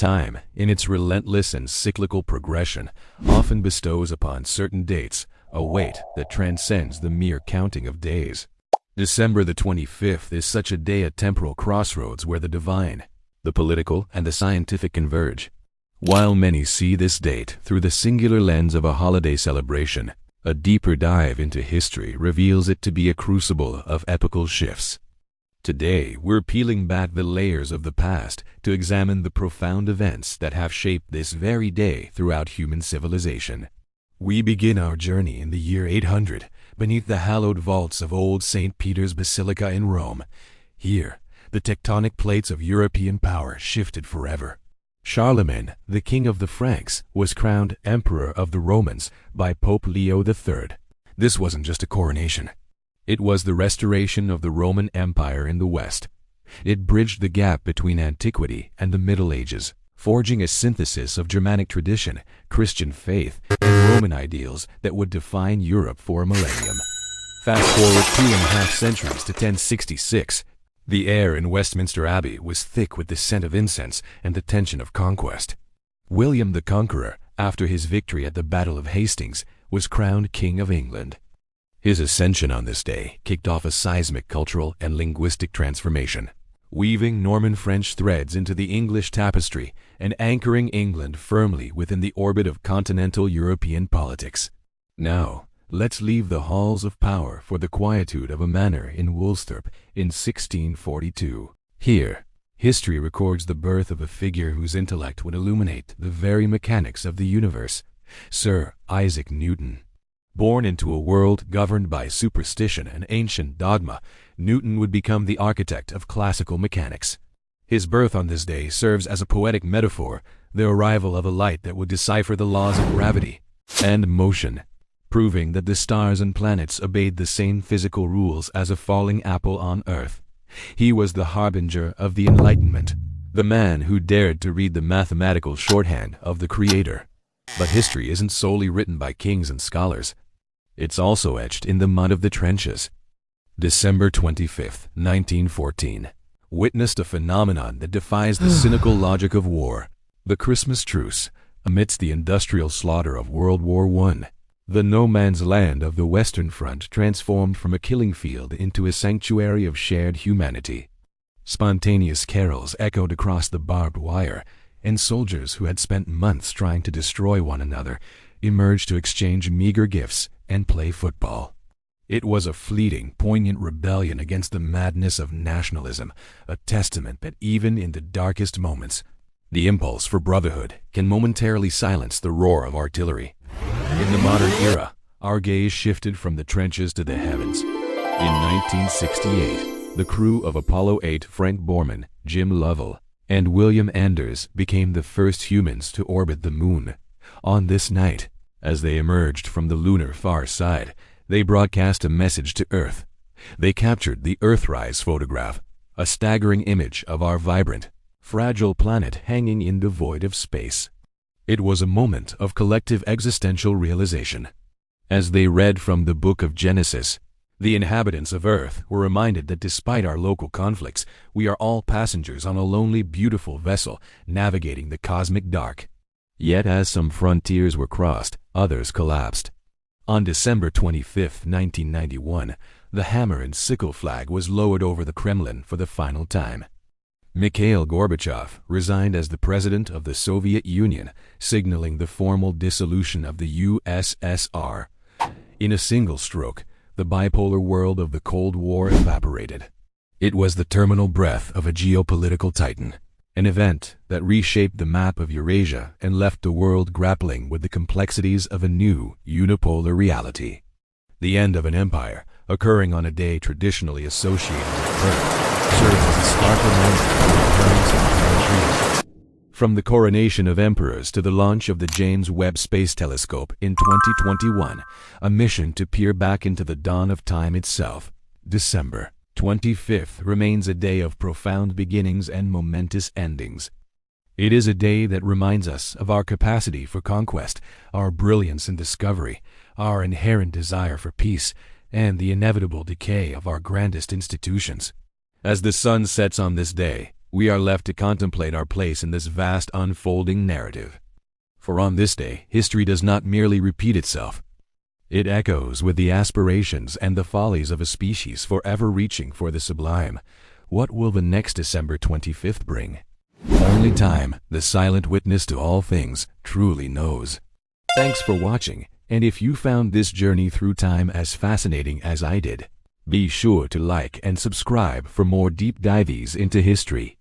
Time, in its relentless and cyclical progression, often bestows upon certain dates a weight that transcends the mere counting of days. December the 25th is such a day at temporal crossroads where the divine, the political, and the scientific converge. While many see this date through the singular lens of a holiday celebration, a deeper dive into history reveals it to be a crucible of epochal shifts. Today, we're peeling back the layers of the past to examine the profound events that have shaped this very day throughout human civilization. We begin our journey in the year 800, beneath the hallowed vaults of old St. Peter's Basilica in Rome. Here, the tectonic plates of European power shifted forever. Charlemagne, the king of the Franks, was crowned Emperor of the Romans by Pope Leo III. This wasn't just a coronation. It was the restoration of the Roman Empire in the West. It bridged the gap between antiquity and the Middle Ages, forging a synthesis of Germanic tradition, Christian faith, and Roman ideals that would define Europe for a millennium. Fast forward 2.5 centuries to 1066. The air in Westminster Abbey was thick with the scent of incense and the tension of conquest. William the Conqueror, after his victory at the Battle of Hastings, was crowned King of England. His ascension on this day kicked off a seismic cultural and linguistic transformation, weaving Norman-French threads into the English tapestry and anchoring England firmly within the orbit of continental European politics. Now, let's leave the halls of power for the quietude of a manor in Woolsthorpe in 1642. Here, history records the birth of a figure whose intellect would illuminate the very mechanics of the universe, Sir Isaac Newton. Born into a world governed by superstition and ancient dogma, Newton would become the architect of classical mechanics. His birth on this day serves as a poetic metaphor, the arrival of a light that would decipher the laws of gravity and motion, proving that the stars and planets obeyed the same physical rules as a falling apple on Earth. He was the harbinger of the Enlightenment, the man who dared to read the mathematical shorthand of the Creator. But history isn't solely written by kings and scholars. It's also etched in the mud of the trenches. December 25th, 1914, witnessed a phenomenon that defies the cynical logic of war. The Christmas Truce, amidst the industrial slaughter of World War I. The no-man's land of the Western Front transformed from a killing field into a sanctuary of shared humanity. Spontaneous carols echoed across the barbed wire, and soldiers who had spent months trying to destroy one another emerged to exchange meager gifts and play football. It was a fleeting, poignant rebellion against the madness of nationalism, a testament that even in the darkest moments, the impulse for brotherhood can momentarily silence the roar of artillery. In the modern era, our gaze shifted from the trenches to the heavens. In 1968, the crew of Apollo 8 Frank Borman, Jim Lovell, and William Anders became the first humans to orbit the moon. On this night, as they emerged from the lunar far side, they broadcast a message to Earth. They captured the Earthrise photograph, a staggering image of our vibrant, fragile planet hanging in the void of space. It was a moment of collective existential realization. As they read from the book of Genesis, the inhabitants of Earth were reminded that despite our local conflicts, we are all passengers on a lonely, beautiful vessel navigating the cosmic dark. Yet as some frontiers were crossed, others collapsed. On December 25, 1991, the hammer and sickle flag was lowered over the Kremlin for the final time. Mikhail Gorbachev resigned as the president of the Soviet Union, signaling the formal dissolution of the USSR. In a single stroke, the bipolar world of the Cold War evaporated. It was the terminal breath of a geopolitical titan, an event that reshaped the map of Eurasia and left the world grappling with the complexities of a new unipolar reality. The end of an empire, occurring on a day traditionally associated with birth, serves as a stark reminder of the occurrence of our dreams. From the coronation of emperors to the launch of the James Webb Space Telescope in 2021, a mission to peer back into the dawn of time itself, December 25th remains a day of profound beginnings and momentous endings. It is a day that reminds us of our capacity for conquest, our brilliance in discovery, our inherent desire for peace, and the inevitable decay of our grandest institutions. As the sun sets on this day, we are left to contemplate our place in this vast unfolding narrative. For on this day, history does not merely repeat itself. It echoes with the aspirations and the follies of a species forever reaching for the sublime. What will the next December 25th bring? Only time, the silent witness to all things, truly knows. Thanks for watching, and if you found this journey through time as fascinating as I did, be sure to like and subscribe for more deep dives into history.